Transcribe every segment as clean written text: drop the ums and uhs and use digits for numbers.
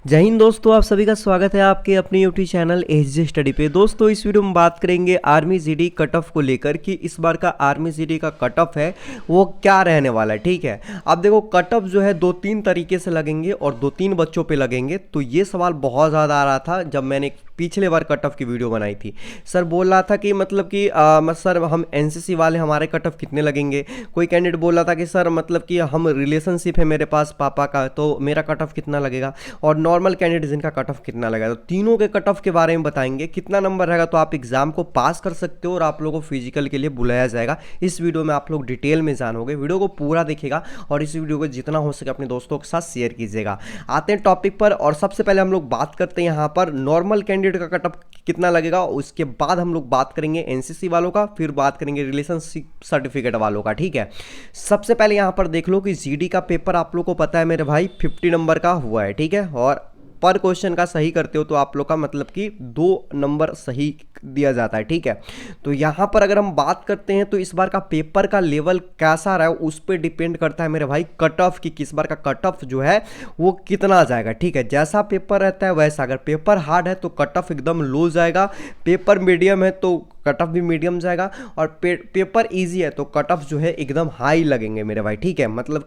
जय हिंद दोस्तों, आप सभी का स्वागत है आपके अपने यूट्यूब चैनल एचजे स्टडी पे। दोस्तों इस वीडियो में बात करेंगे आर्मी जीडी कट ऑफ को लेकर कि इस बार का आर्मी जीडी का कट ऑफ है वो क्या रहने वाला है। ठीक है, अब देखो कट ऑफ जो है दो तीन तरीके से लगेंगे और दो तीन बच्चों पे लगेंगे। तो ये सवाल बहुत ज़्यादा आ रहा था जब मैंने पिछले बार कट ऑफ की वीडियो बनाई थी। सर बोल रहा था कि मतलब कि सर हम एनसीसी वाले हमारे कट ऑफ कितने लगेंगे। कोई कैंडिडेट बोल रहा था कि सर मतलब कि हम रिलेशनशिप है मेरे पास पापा का, तो मेरा कट ऑफ कितना लगेगा। और नॉर्मल कैंडिडेट जिनका कट ऑफ कितना लगेगा। तो तीनों के कट ऑफ के बारे में बताएंगे, कितना नंबर रहेगा तो आप एग्जाम को पास कर सकते हो और आप लोगों को फिजिकल के लिए बुलाया जाएगा। इस वीडियो में आप लोग डिटेल में जानोगे, वीडियो को पूरा देखिएगा और इस वीडियो को जितना हो सके अपने दोस्तों के साथ शेयर कीजिएगा। आते हैं टॉपिक पर और सबसे पहले हम लोग बात करते हैं यहाँ पर नॉर्मल कैंडिडेट का कट ऑफ कितना लगेगा। उसके बाद हम लोग बात करेंगे एनसीसी वालों का, फिर बात करेंगे रिलेशनशिप सर्टिफिकेट वालों का। ठीक है, सबसे पहले यहाँ पर देख लो कि जीडी का पेपर आप लोग को पता है मेरे भाई 50 नंबर का हुआ है। ठीक है, और पर क्वेश्चन का सही करते हो तो आप लोग का मतलब कि 2 नंबर सही दिया जाता है। ठीक है, तो यहाँ पर अगर हम बात करते हैं तो इस बार का पेपर का लेवल कैसा रहा है उस पर डिपेंड करता है मेरे भाई कट ऑफ की, किस बार का कट ऑफ जो है वो कितना जाएगा। ठीक है, जैसा पेपर रहता है वैसा, अगर पेपर हार्ड है तो कट ऑफ एकदम लो जाएगा, पेपर मीडियम है तो कट ऑफ भी मीडियम जाएगा, और पेपर इजी है तो कट ऑफ जो है एकदम हाई लगेंगे मेरे भाई। ठीक है, मतलब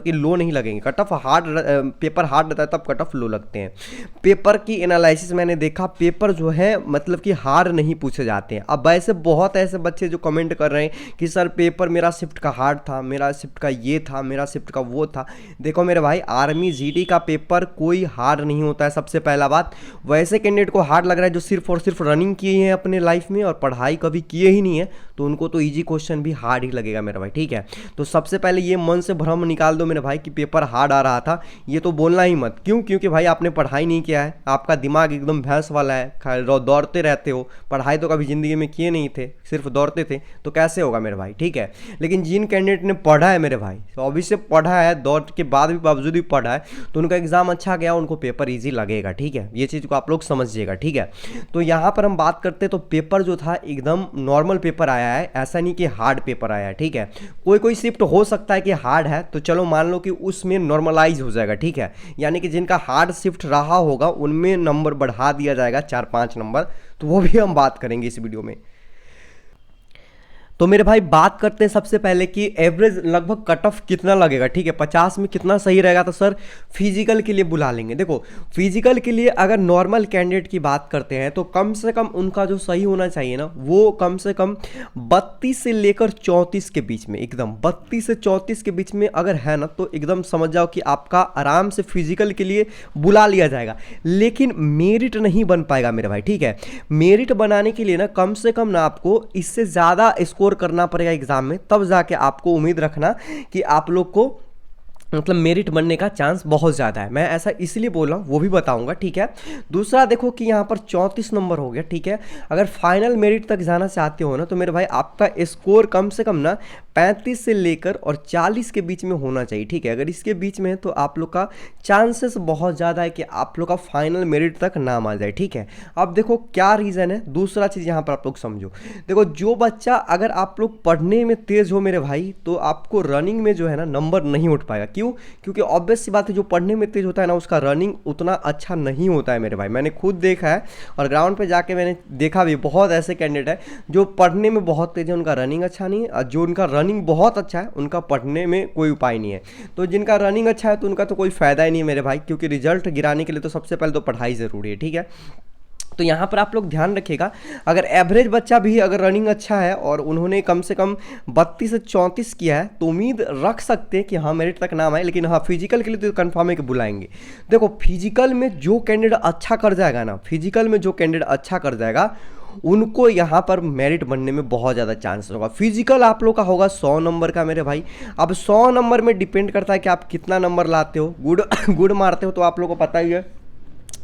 कि लो नहीं लगेंगे। Cut off hard, paper hard रहता है तब कट ऑफ लो लगते हैं। पेपर की एनालिसिस मैंने देखा, पेपर जो है मतलब कि हार्ड नहीं पूछे जाते हैं। अब वैसे बहुत ऐसे बच्चे जो कमेंट कर रहे हैं कि सर पेपर मेरा शिफ्ट का हार्ड था, मेरा शिफ्ट का ये था, मेरा शिफ्ट का वो था। देखो मेरे भाई, आर्मी जीडी का पेपर कोई हार्ड नहीं होता है। सबसे पहला बात, वैसे कैंडिडेट को हार्ड लग रहा है जो सिर्फ और सिर्फ रनिंग किए हैं अपने लाइफ में और पढ़ाई कभी किए ही नहीं है, तो उनको तो इजी क्वेश्चन भी हार्ड ही लगेगा मेरे भाई। ठीक है, तो सबसे पहले ये मन से भ्रम निकाल दो मेरे भाई कि पेपर हार्ड आ रहा था, ये तो बोलना ही मत। क्यों? क्योंकि भाई आपने पढ़ाई नहीं किया है, आपका दिमाग एकदम भैंस वाला है, दौड़ते रहते हो, पढ़ाई तो कभी जिंदगी में किए नहीं थे, सिर्फ दौड़ते थे, तो कैसे होगा मेरे भाई। ठीक है, लेकिन जिन कैंडिडेट ने पढ़ा है मेरे भाई, तो अभी से पढ़ा है, दौड़ के बाद भी बावजूद भी पढ़ा है, तो उनका एग्जाम अच्छा गया, उनको पेपर ईजी लगेगा। ठीक है, ये चीज़ को आप लोग समझिएगा। ठीक है, तो यहाँ पर हम बात करते तो पेपर जो था एकदम नॉर्मल पेपर आया है, ऐसा नहीं कि हार्ड पेपर आया है। ठीक है, कोई शिफ्ट हो सकता है कि हार्ड है, तो चलो मान लो कि उसमें नॉर्मलाइज हो जाएगा। ठीक है, यानी कि जिनका हार्ड शिफ्ट रहा होगा उनमें नंबर बढ़ा दिया जाएगा 4-5 नंबर, तो वो भी हम बात करेंगे इस वीडियो में। तो मेरे भाई बात करते हैं सबसे पहले कि एवरेज लगभग कट ऑफ कितना लगेगा। ठीक है, 50 में कितना सही रहेगा। तो सर फिजिकल के लिए बुला लेंगे। देखो फिजिकल के लिए अगर नॉर्मल कैंडिडेट की बात करते हैं तो कम से कम उनका जो सही होना चाहिए ना, वो कम से कम 32 से लेकर 34 के बीच में, एकदम 32 से 34 के बीच में अगर है ना, तो एकदम समझ जाओ कि आपका आराम से फिजिकल के लिए बुला लिया जाएगा। लेकिन मेरिट नहीं बन पाएगा मेरे भाई। ठीक है, मेरिट बनाने के लिए ना कम से कम ना आपको इससे ज़्यादा स्कोर करना पड़ेगा एग्जाम में, तब जाके आपको उम्मीद रखना कि आप लोग को मतलब मेरिट बनने का चांस बहुत ज़्यादा है। मैं ऐसा इसलिए बोल रहा हूँ, वो भी बताऊंगा। ठीक है, दूसरा देखो कि यहाँ पर 34 नंबर हो गया। ठीक है, अगर फाइनल मेरिट तक जाना चाहते हो ना, तो मेरे भाई आपका स्कोर कम से कम ना 35 से लेकर और 40 के बीच में होना चाहिए। ठीक है, अगर इसके बीच में है तो आप लोग का चांसेस बहुत ज़्यादा है कि आप लोग का फाइनल मेरिट तक नाम आ जाए। ठीक है, अब देखो क्या रीज़न है, दूसरा चीज़ यहाँ पर आप लोग समझो। देखो जो बच्चा, अगर आप लोग पढ़ने में तेज़ हो मेरे भाई, तो आपको रनिंग में जो है ना नंबर नहीं उठ पाएगा। क्यों? क्योंकि ऑब्वियस सी बात है, जो पढ़ने में तेज होता है ना उसका रनिंग उतना अच्छा नहीं होता है मेरे भाई। मैंने खुद देखा है और ग्राउंड पे जाके मैंने देखा भी, बहुत ऐसे कैंडिडेट है जो पढ़ने में बहुत तेज है, उनका रनिंग अच्छा नहीं है, और जो उनका रनिंग बहुत अच्छा है उनका पढ़ने में कोई उपाय नहीं है। तो जिनका रनिंग अच्छा है तो उनका तो कोई फ़ायदा ही नहीं है मेरे भाई, क्योंकि रिजल्ट गिराने के लिए तो सबसे पहले तो पढ़ाई ज़रूरी है। ठीक है, तो यहाँ पर आप लोग ध्यान रखिएगा, अगर एवरेज बच्चा भी अगर रनिंग अच्छा है और उन्होंने कम से कम 32 से 34 किया है, तो उम्मीद रख सकते हैं कि हाँ मेरिट तक नाम आए। लेकिन हाँ फिजिकल के लिए तो कंफर्म है कि बुलाएंगे। देखो फिजिकल में जो कैंडिडेट अच्छा कर जाएगा ना, फिजिकल में जो कैंडिडेट अच्छा कर जाएगा उनको यहाँ पर मेरिट बनने में बहुत ज़्यादा चांस होगा। फिजिकल आप लोग का होगा 100 नंबर का मेरे भाई। अब 100 नंबर में डिपेंड करता है कि आप कितना नंबर लाते हो। गुड मारते हो तो आप लोग को पता ही है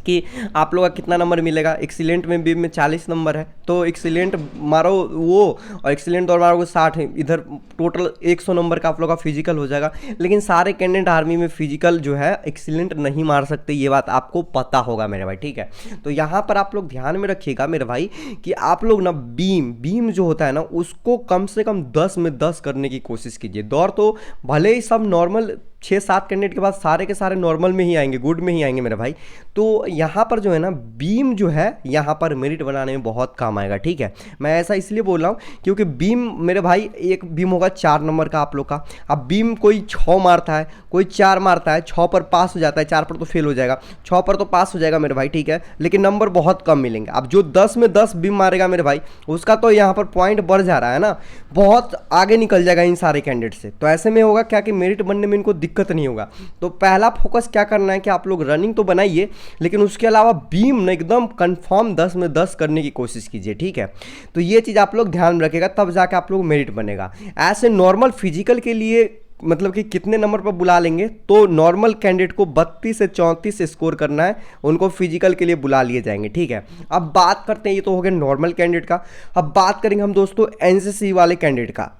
कि आप लोग का कितना नंबर मिलेगा। एक्सीलेंट में भी में 40 नंबर है, तो एक्सीलेंट मारो वो, और एक्सीलेंट और मारोगे 60 है, इधर टोटल 100 नंबर का आप लोग का फिजिकल हो जाएगा। लेकिन सारे कैंडिडेट आर्मी में फिजिकल जो है एक्सीलेंट नहीं मार सकते, ये बात आपको पता होगा मेरे भाई। ठीक है, तो यहाँ पर आप लोग ध्यान में रखिएगा मेरे भाई कि आप लोग ना बीम जो होता है ना, उसको कम से कम 10 में 10 करने की कोशिश कीजिए। दौड़ तो भले ही सब नॉर्मल 6-7 कैंडिडेट के बाद सारे के सारे नॉर्मल में ही आएंगे, गुड में ही आएंगे मेरे भाई। तो यहाँ पर जो है ना बीम जो है यहाँ पर मेरिट बनाने में बहुत काम आएगा, ठीक है। मैं ऐसा इसलिए बोल रहा हूँ क्योंकि बीम मेरे भाई, एक बीम होगा 4 नंबर का आप लोग का। अब बीम कोई 6 मारता है, कोई 4 मारता है, 6 पर पास हो जाता है, 4 पर तो फेल हो जाएगा, 6 पर तो पास हो जाएगा मेरे भाई, ठीक है, लेकिन नंबर बहुत कम मिलेंगे। अब जो 10 में 10 बीम मारेगा मेरे भाई, उसका तो यहाँ पर पॉइंट बढ़ जा रहा है ना, बहुत आगे निकल जाएगा इन सारे कैंडिडेट से। तो ऐसे में होगा क्या कि मेरिट बनने में इनको दिक्कत नहीं होगा। तो पहला फोकस क्या करना है कि आप लोग रनिंग तो बनाइए, लेकिन उसके अलावा बीम ना एकदम कंफर्म 10 में 10 करने की कोशिश कीजिए, ठीक है। तो ये चीज़ आप लोग ध्यान में रखिएगा, तब जाके आप लोग मेरिट बनेगा। ऐसे नॉर्मल फिजिकल के लिए मतलब कि कितने नंबर पर बुला लेंगे, तो नॉर्मल कैंडिडेट को 32 से 34 स्कोर करना है, उनको फिजिकल के लिए बुला लिए जाएंगे, ठीक है। अब बात करते हैं, ये तो हो गया नॉर्मल कैंडिडेट का। अब बात करेंगे हम दोस्तों एनसीसी वाले कैंडिडेट का।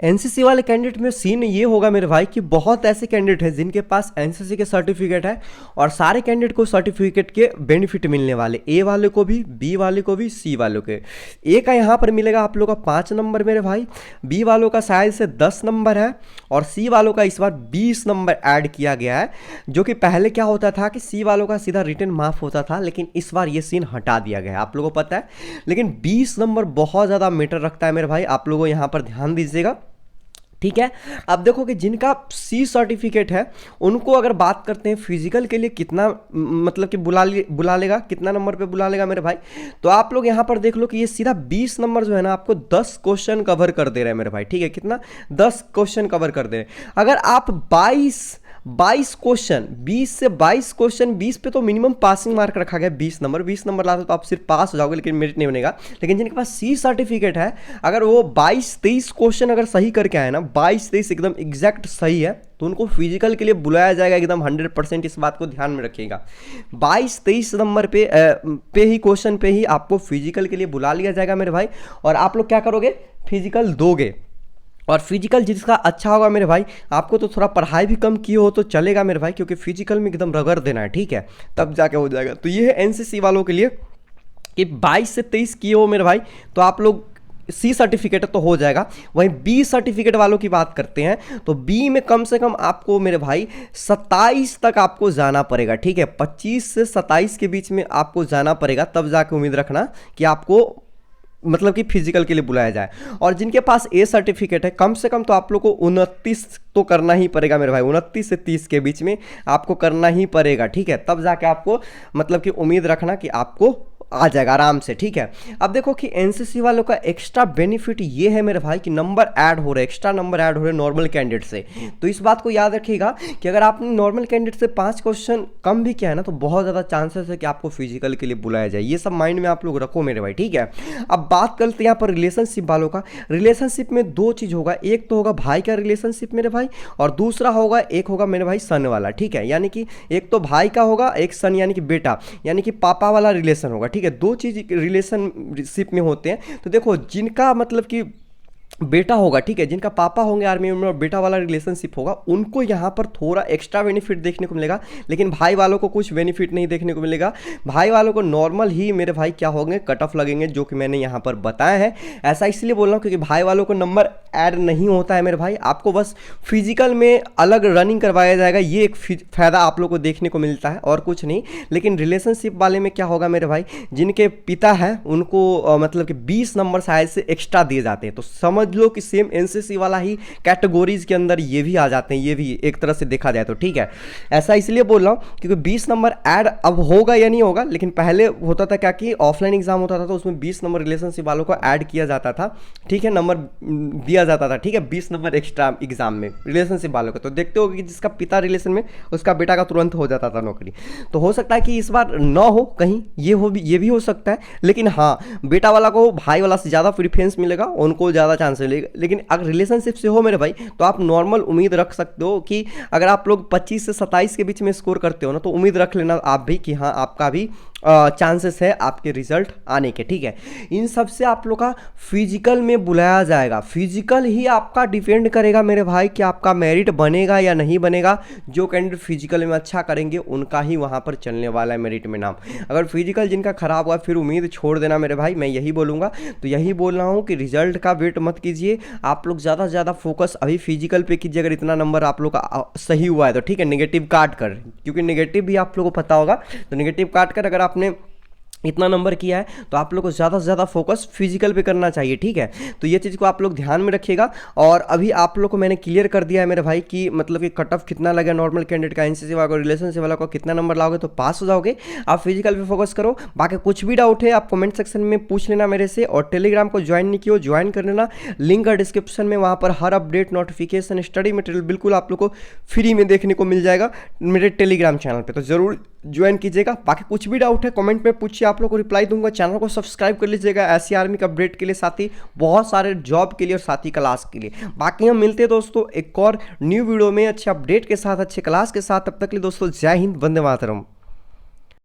एनसीसी वाले कैंडिडेट में सीन ये होगा मेरे भाई कि बहुत ऐसे कैंडिडेट हैं जिनके पास एनसीसी के सर्टिफिकेट है, और सारे कैंडिडेट को सर्टिफिकेट के बेनिफिट मिलने वाले, ए वाले को भी, बी वाले को भी, सी वालों के। ए का यहाँ पर मिलेगा आप लोग का 5 नंबर मेरे भाई, बी वालों का शायद से 10 नंबर है, और सी वालों का इस बार 20 नंबर ऐड किया गया है। जो कि पहले क्या होता था कि सी वालों का सीधा रिटर्न माफ होता था, लेकिन इस बार ये सीन हटा दिया गया है, आप लोगों को पता है। लेकिन 20 नंबर बहुत ज़्यादा मैटर रखता है मेरे भाई, आप लोगों यहाँ पर ध्यान दीजिएगा, ठीक है। अब देखो कि जिनका सी सर्टिफिकेट है उनको अगर बात करते हैं फिजिकल के लिए कितना मतलब कि बुला लेगा, कितना नंबर पे बुला लेगा मेरे भाई, तो आप लोग यहाँ पर देख लो कि ये सीधा 20 नंबर जो है ना आपको 10 क्वेश्चन कवर कर दे रहे हैं मेरे भाई, ठीक है। कितना? 10 क्वेश्चन कवर कर दे रहे हैं। अगर आप 22 क्वेश्चन, 20 से 22 क्वेश्चन, 20 पे तो मिनिमम पासिंग मार्क रखा गया, 20 नंबर लाते तो आप सिर्फ पास हो जाओगे, लेकिन मेरिट नहीं बनेगा। लेकिन जिनके पास सी सर्टिफिकेट है, अगर वो 22-23 क्वेश्चन अगर सही करके आए ना, 22-23 एकदम एग्जैक्ट सही है, तो उनको फिजिकल के लिए बुलाया जाएगा एकदम 100%। इस बात को ध्यान में रखिएगा, 22-23 नंबर पे ही क्वेश्चन पे ही आपको फिजिकल के लिए बुला लिया जाएगा मेरे भाई। और आप लोग क्या करोगे? फिजिकल दोगे। और फिजिकल जिसका अच्छा होगा मेरे भाई, आपको तो थोड़ा पढ़ाई भी कम किए हो तो चलेगा मेरे भाई, क्योंकि फिजिकल में एकदम रगड़ देना है, ठीक है, तब जाके हो जाएगा। तो ये है एनसीसी वालों के लिए कि 22 से 23 किए हो मेरे भाई, तो आप लोग सी सर्टिफिकेट तो हो जाएगा। वहीं बी सर्टिफिकेट वालों की बात करते हैं, तो बी में कम से कम आपको मेरे भाई 27 तक आपको जाना पड़ेगा, ठीक है। 25 से 27 के बीच में आपको जाना पड़ेगा, तब जाके उम्मीद रखना कि आपको मतलब कि फिजिकल के लिए बुलाया जाए। और जिनके पास ए सर्टिफिकेट है, कम से कम तो आप लोग को 29 तो करना ही पड़ेगा मेरे भाई, 29 से 30 के बीच में आपको करना ही पड़ेगा, ठीक है। तब जाके आपको मतलब कि उम्मीद रखना कि आपको आ जाएगा आराम से, ठीक है। अब देखो कि एनसीसी वालों का एक्स्ट्रा बेनिफिट ये है मेरे भाई कि नंबर ऐड हो रहे, एक्स्ट्रा नंबर ऐड हो रहे नॉर्मल कैंडिडेट से। तो इस बात को याद रखिएगा कि अगर आपने नॉर्मल कैंडिडेट से 5 क्वेश्चन कम भी किया है ना, तो बहुत ज़्यादा चांसेस है कि आपको फिजिकल के लिए बुलाया जाए। ये सब माइंड में आप लोग रखो मेरे भाई, ठीक है। अब बात करते हैं यहाँ पर रिलेशनशिप वालों का। रिलेशनशिप में 2 चीज़ होगा, एक तो होगा भाई का रिलेशनशिप मेरे भाई, और दूसरा होगा एक होगा मेरे भाई सन वाला, ठीक है। यानी कि एक तो भाई का होगा, एक सन यानी कि बेटा, यानी कि पापा वाला रिलेशन होगा, ठीक है। 2 चीज़ रिलेशनशिप में होते हैं। तो देखो जिनका मतलब कि बेटा होगा, ठीक है, जिनका पापा होंगे आर्मी में और बेटा वाला रिलेशनशिप होगा, उनको यहाँ पर थोड़ा एक्स्ट्रा बेनिफिट देखने को मिलेगा। लेकिन भाई वालों को कुछ बेनिफिट नहीं देखने को मिलेगा। भाई वालों को नॉर्मल ही मेरे भाई क्या होंगे, कट ऑफ लगेंगे, जो कि मैंने यहाँ पर बताया है। ऐसा इसलिए बोल रहा हूँ क्योंकि भाई वालों को नंबर ऐड नहीं होता है मेरे भाई, आपको बस फिजिकल में अलग रनिंग करवाया जाएगा, ये एक फ़ायदा आप लोग को देखने को मिलता है और कुछ नहीं। लेकिन रिलेशनशिप वाले में क्या होगा मेरे भाई, जिनके पिता हैं उनको मतलब कि 20 नंबर शायद से एक्स्ट्रा दिए जाते हैं। तो समझ लो कि सेम एनसीसी वाला ही कैटेगोरीज के अंदर ये भी आ जाते हैं, ये भी एक तरह से देखा जाए तो, ठीक है। ऐसा इसलिए बोल रहा हूँ क्योंकि 20 नंबर ऐड अब होगा या नहीं होगा, लेकिन पहले होता था क्या कि ऑफलाइन एग्जाम होता था तो उसमें 20 नंबर रिलेशनशिप वालों को ऐड किया जाता था, ठीक है, नंबर दिया जाता था, ठीक है, 20 नंबर एक्स्ट्रा एग्जाम में रिलेशनशिप वालों को। तो देखते हो कि जिसका पिता रिलेशन में, उसका बेटा का तुरंत हो जाता था नौकरी। तो हो सकता है कि इस बार न हो कहीं, ये भी हो सकता है। लेकिन हाँ, बेटा वाला को भाई वाला से ज़्यादा प्रीफरेंस मिलेगा, उनको ज़्यादा चांस मिलेगा। लेकिन अगर रिलेशनशिप से हो मेरे भाई, तो आप नॉर्मल उम्मीद रख सकते हो कि अगर आप लोग 25 से 27 के बीच में स्कोर करते हो ना, तो उम्मीद रख लेना आप भी कि हाँ आपका भी चांसेस है आपके रिजल्ट आने के, ठीक है। इन सब से आप लोग का फिजिकल में बुलाया जाएगा। फिजिकल ही आपका डिपेंड करेगा मेरे भाई कि आपका मेरिट बनेगा या नहीं बनेगा। जो कैंडिडेट फिजिकल में अच्छा करेंगे उनका ही वहाँ पर चलने वाला है मेरिट में नाम। अगर फिजिकल जिनका खराब हुआ फिर उम्मीद छोड़ देना मेरे भाई, मैं यही बोलूँगा। तो यही बोल रहा हूँ कि रिजल्ट का वेट मत कीजिए, आप लोग ज़्यादा से ज़्यादा फोकस अभी फिजिकल पे कीजिए। अगर इतना नंबर आप लोग का सही हुआ है तो ठीक है, नेगेटिव काट कर, क्योंकि नेगेटिव भी आप लोगों को पता होगा, तो नेगेटिव काट कर अगर आपने इतना नंबर किया है तो आप लोग को ज़्यादा से ज़्यादा फोकस फिजिकल पे करना चाहिए, ठीक है। तो ये चीज़ को आप लोग ध्यान में रखिएगा। और अभी आप लोग को मैंने क्लियर कर दिया है मेरे भाई कि मतलब कि कट ऑफ कितना लगे नॉर्मल कैंडिडेट का, एनसीसी वाला को, रिलेशनशिप वाला को कितना नंबर लाओगे तो पास हो जाओगे। आप फिजिकल पे फोकस करो। बाकी कुछ भी डाउट है आप कमेंट सेक्शन में पूछ लेना मेरे से। और टेलीग्राम को ज्वाइन नहीं किया हो ज्वाइन कर लेना, लिंक है डिस्क्रिप्शन में। वहाँ पर हर अपडेट, नोटिफिकेशन, स्टडी मटेरियल बिल्कुल आप लोग को फ्री में देखने को मिल जाएगा मेरे टेलीग्राम चैनल पर, तो ज़रूर ज्वाइन कीजिएगा। बाकी कुछ भी डाउट है कमेंट में पूछिए, आप लोग को रिप्लाई दूंगा। चैनल को सब्सक्राइब कर लीजिएगा ऐसी आर्मी का अपडेट के लिए, साथ ही बहुत सारे जॉब के लिए और साथ ही क्लास के लिए। बाकी हम मिलते हैं दोस्तों एक और न्यू वीडियो में अच्छे अपडेट के साथ, अच्छे क्लास के साथ। तब तक के लिए दोस्तों जय हिंद, वंदे मातरम।